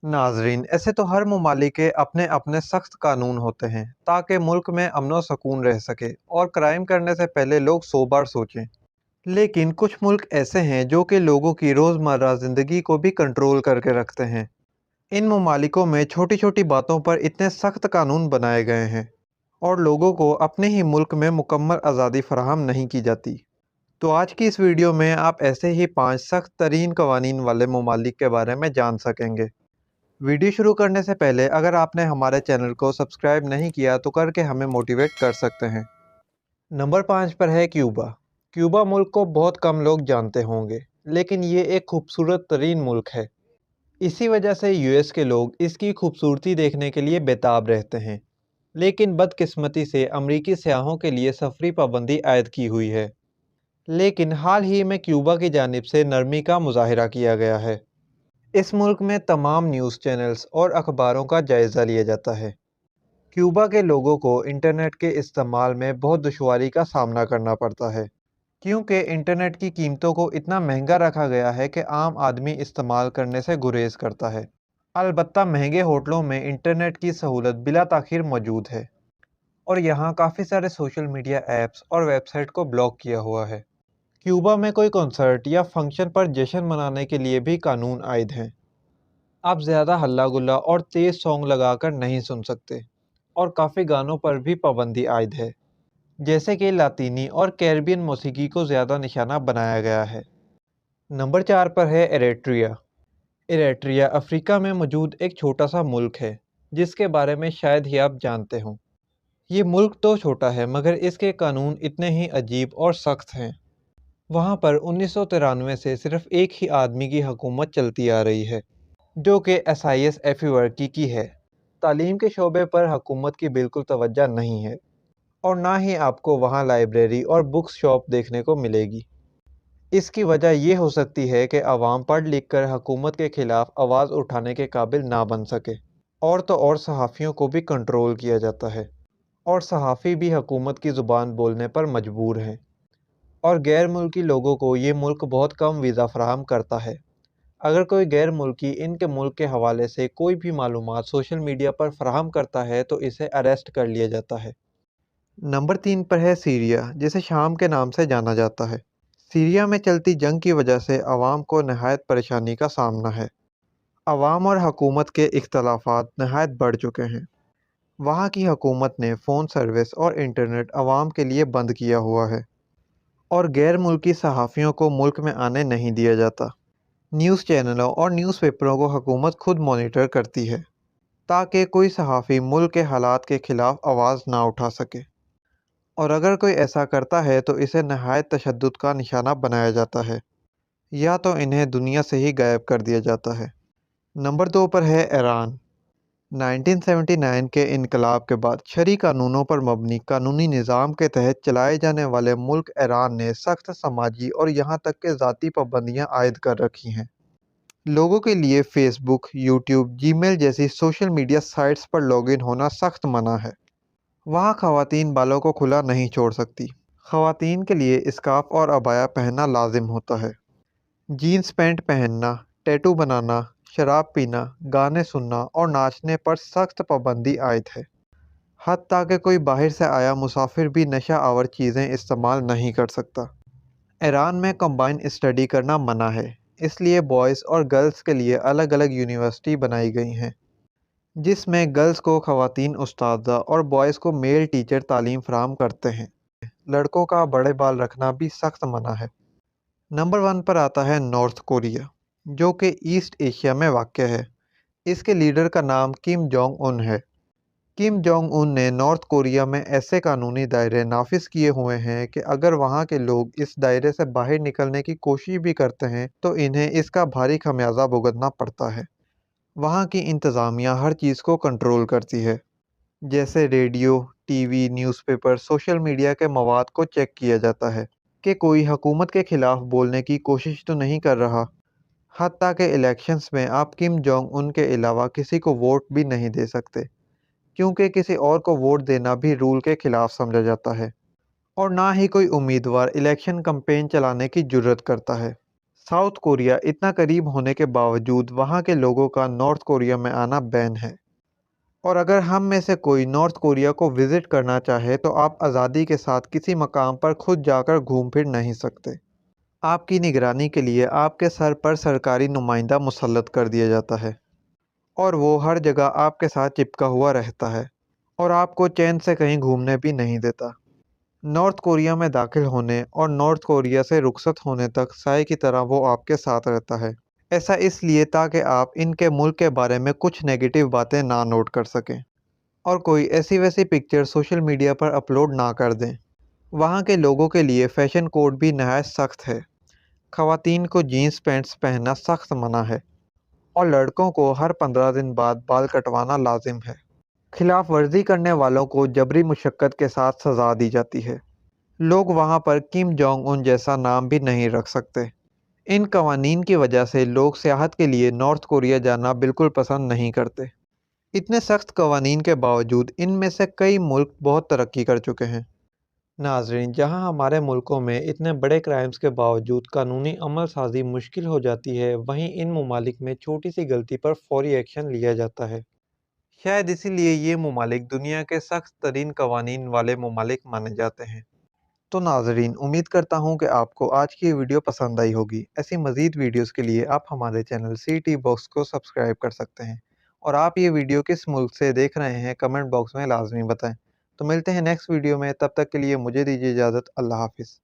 नाजरीन, ऐसे तो हर ममालिक के अपने अपने सख्त कानून होते हैं ताकि मुल्क में अमन व सुकून रह सके और क्राइम करने से पहले लोग 100 बार सोचें। लेकिन कुछ मुल्क ऐसे हैं जो कि लोगों की रोज़मर्रा ज़िंदगी को भी कंट्रोल करके रखते हैं। इन ममालिकों में छोटी छोटी बातों पर इतने सख्त कानून बनाए गए हैं और लोगों को अपने ही मुल्क में मुकम्मल आज़ादी फराहम नहीं की जाती। तो आज की इस वीडियो में आप ऐसे ही 5 सख्त तरीन कवानीन वाले ममालिक के बारे में जान सकेंगे। वीडियो शुरू करने से पहले अगर आपने हमारे चैनल को सब्सक्राइब नहीं किया तो करके हमें मोटिवेट कर सकते हैं। नंबर 5 पर है क्यूबा। क्यूबा मुल्क को बहुत कम लोग जानते होंगे, लेकिन ये एक खूबसूरत तरीन मुल्क है। इसी वजह से यूएस के लोग इसकी खूबसूरती देखने के लिए बेताब रहते हैं। लेकिन बदकिस्मती से अमरीकी सयाहों के लिए सफरी पाबंदी आयद की हुई है। लेकिन हाल ही में क्यूबा की जानिब से नरमी का मुजाहिरा किया गया है। इस मुल्क में तमाम न्यूज़ चैनल्स और अखबारों का जायज़ा लिया जाता है। क्यूबा के लोगों को इंटरनेट के इस्तेमाल में बहुत दुश्वारी का सामना करना पड़ता है, क्योंकि इंटरनेट की कीमतों को इतना महंगा रखा गया है कि आम आदमी इस्तेमाल करने से गुरेज करता है। अलबत्ता महंगे होटलों में इंटरनेट की सहूलत बिला ताखीर मौजूद है और यहाँ काफ़ी सारे सोशल मीडिया ऐप्स और वेबसाइट को ब्लॉक किया हुआ है। क्यूबा में कोई कॉन्सर्ट या फंक्शन पर जश्न मनाने के लिए भी कानून आयद हैं। आप ज़्यादा हल्ला गुल्ला और तेज़ सॉन्ग लगाकर नहीं सुन सकते और काफ़ी गानों पर भी पाबंदी आयद है, जैसे कि लातीनी और कैरिबियन मौसीकी को ज़्यादा निशाना बनाया गया है। नंबर 4 पर है एरिट्रिया। एरिट्रिया अफ्रीका में मौजूद एक छोटा सा मुल्क है, जिसके बारे में शायद ही आप जानते हों। ये मुल्क तो छोटा है मगर इसके कानून इतने ही अजीब और सख्त हैं। वहाँ पर 1993 से सिर्फ एक ही आदमी की हुकूमत चलती आ रही है, जो कि एसाइस एफीवर्की की है। तालीम के शोबे पर हुकूमत की बिल्कुल तवज्जो नहीं है और ना ही आपको वहाँ लाइब्रेरी और बुक्स शॉप देखने को मिलेगी। इसकी वजह ये हो सकती है कि आवाम पढ़ लिख कर हुकूमत के खिलाफ आवाज़ उठाने के काबिल ना बन सके। और तो और सहाफ़ियों को भी कंट्रोल किया जाता है और सहाफ़ी भी हुकूमत की ज़ुबान बोलने पर मजबूर हैं। और गैर मुल्की लोगों को ये मुल्क बहुत कम वीज़ा फराहम करता है। अगर कोई गैर मुल्की इनके मुल्क के हवाले से कोई भी मालूमात सोशल मीडिया पर फराहम करता है तो इसे अरेस्ट कर लिया जाता है। नंबर 3 पर है सीरिया, जिसे शाम के नाम से जाना जाता है। सीरिया में चलती जंग की वजह से आवाम को नहायत परेशानी का सामना है। आवाम और हुकूमत के इख्तलाफात नहायत बढ़ चुके हैं। वहाँ की हुकूमत ने फ़ोन सर्विस और इंटरनेट आवाम के लिए बंद किया हुआ है और गैर मुल्की सहाफ़ियों को मुल्क में आने नहीं दिया जाता। न्यूज़ चैनलों और न्यूज़पेपरों को हुकूमत खुद मॉनिटर करती है ताकि कोई सहाफ़ी मुल्क के हालात के ख़िलाफ़ आवाज़ ना उठा सके, और अगर कोई ऐसा करता है तो इसे नहायत तशद्दुद का निशाना बनाया जाता है या तो इन्हें दुनिया से ही गायब कर दिया जाता है। नंबर 2 पर है ईरान। 1979 के इनकलाब के बाद शरई कानूनों पर मबनी कानूनी निज़ाम के तहत चलाए जाने वाले मुल्क ईरान ने सख्त समाजी और यहाँ तक के ज़ाती पाबंदियाँ आयद कर रखी हैं। लोगों के लिए फेसबुक, यूट्यूब, जीमेल जैसी सोशल मीडिया साइट्स पर लॉगिन होना सख्त मना है। वहाँ ख़वातीन बालों को खुला नहीं छोड़ सकती। ख़वातीन के लिए स्कार्फ और अबाया पहनना लाजिम होता है। जीन्स पैंट पहनना, टैटू बनाना, शराब पीना, गाने सुनना और नाचने पर सख्त पाबंदी आयद है। हत्ता कि कोई बाहर से आया मुसाफिर भी नशा आवर चीज़ें इस्तेमाल नहीं कर सकता। ईरान में कंबाइन स्टडी करना मना है, इसलिए बॉयज़ और गर्ल्स के लिए अलग अलग यूनिवर्सिटी बनाई गई हैं, जिसमें गर्ल्स को ख़वातीन उस्तादा और बॉयज़ को मेल टीचर तालीम फ़राहम करते हैं। लड़कों का बड़े बाल रखना भी सख्त मना है। नंबर 1 पर आता है नॉर्थ कोरिया, जो कि ईस्ट एशिया में वाक़ है। इसके लीडर का नाम किम जोंग उन है। किम जोंग उन ने नॉर्थ कोरिया में ऐसे कानूनी दायरे नाफिज किए हुए हैं कि अगर वहाँ के लोग इस दायरे से बाहर निकलने की कोशिश भी करते हैं तो इन्हें इसका भारी खमियाजा भुगतना पड़ता है। वहाँ की इंतज़ामिया हर चीज़ को कंट्रोल करती है, जैसे radio, TV, newspaper, social media के मवाद को चेक किया जाता है कि कोई हुकूमत के ख़िलाफ़ बोलने की कोशिश तो नहीं कर रहा। हत्ता कि इलेक्शंस में आप किम जोंग उन के अलावा किसी को वोट भी नहीं दे सकते, क्योंकि किसी और को वोट देना भी रूल के खिलाफ समझा जाता है और ना ही कोई उम्मीदवार इलेक्शन कैंपेन चलाने की जुर्रत करता है। साउथ कोरिया इतना करीब होने के बावजूद वहाँ के लोगों का नॉर्थ कोरिया में आना बैन है। और अगर हम में से कोई नॉर्थ कोरिया को विजिट करना चाहे तो आप आज़ादी के साथ किसी मकाम पर खुद जाकर घूम फिर नहीं सकते। आपकी निगरानी के लिए आपके सर पर सरकारी नुमाइंदा मुसल्लत कर दिया जाता है और वो हर जगह आपके साथ चिपका हुआ रहता है और आपको चैन से कहीं घूमने भी नहीं देता। नॉर्थ कोरिया में दाखिल होने और नॉर्थ कोरिया से रुखसत होने तक साए की तरह वो आपके साथ रहता है। ऐसा इसलिए ताकि आप इनके मुल्क के बारे में कुछ नेगेटिव बातें ना नोट कर सकें और कोई ऐसी वैसी पिक्चर सोशल मीडिया पर अपलोड ना कर दें। वहाँ के लोगों के लिए फ़ैशन कोड भी नहायत सख्त है। ख़वातीन को जीन्स पैंट्स पहनना सख्त मना है और लड़कों को हर 15 दिन बाद बाल कटवाना लाजिम है। खिलाफ वर्जी करने वालों को जबरी मुशक्क़त के साथ सज़ा दी जाती है। लोग वहाँ पर किम जोंग उन जैसा नाम भी नहीं रख सकते। इन कवानीन की वजह से लोग सियाहत के लिए नॉर्थ कोरिया जाना बिल्कुल पसंद नहीं करते। इतने सख्त कवानीन के बावजूद इनमें से कई मुल्क बहुत तरक्की कर चुके हैं। नाजरीन, जहां हमारे मुल्कों में इतने बड़े क्राइम्स के बावजूद कानूनी अमल साजी मुश्किल हो जाती है, वहीं इन ममालिक में छोटी सी गलती पर फौरी एक्शन लिया जाता है। शायद इसीलिए ये ममालिक दुनिया के सख्त तरीन कवानीन वाले ममालिक माने जाते हैं। तो नाजरीन, उम्मीद करता हूँ कि आपको आज की ये वीडियो पसंद आई होगी। ऐसी मज़ीद वीडियोस के लिए आप हमारे चैनल सीटी बॉक्स को सब्सक्राइब कर सकते हैं और आप ये वीडियो किस मुल्क से देख रहे हैं कमेंट बॉक्स में लाजमी बताएं। तो मिलते हैं नेक्स्ट वीडियो में, तब तक के लिए मुझे दीजिए इजाज़त। अल्लाह हाफिज़।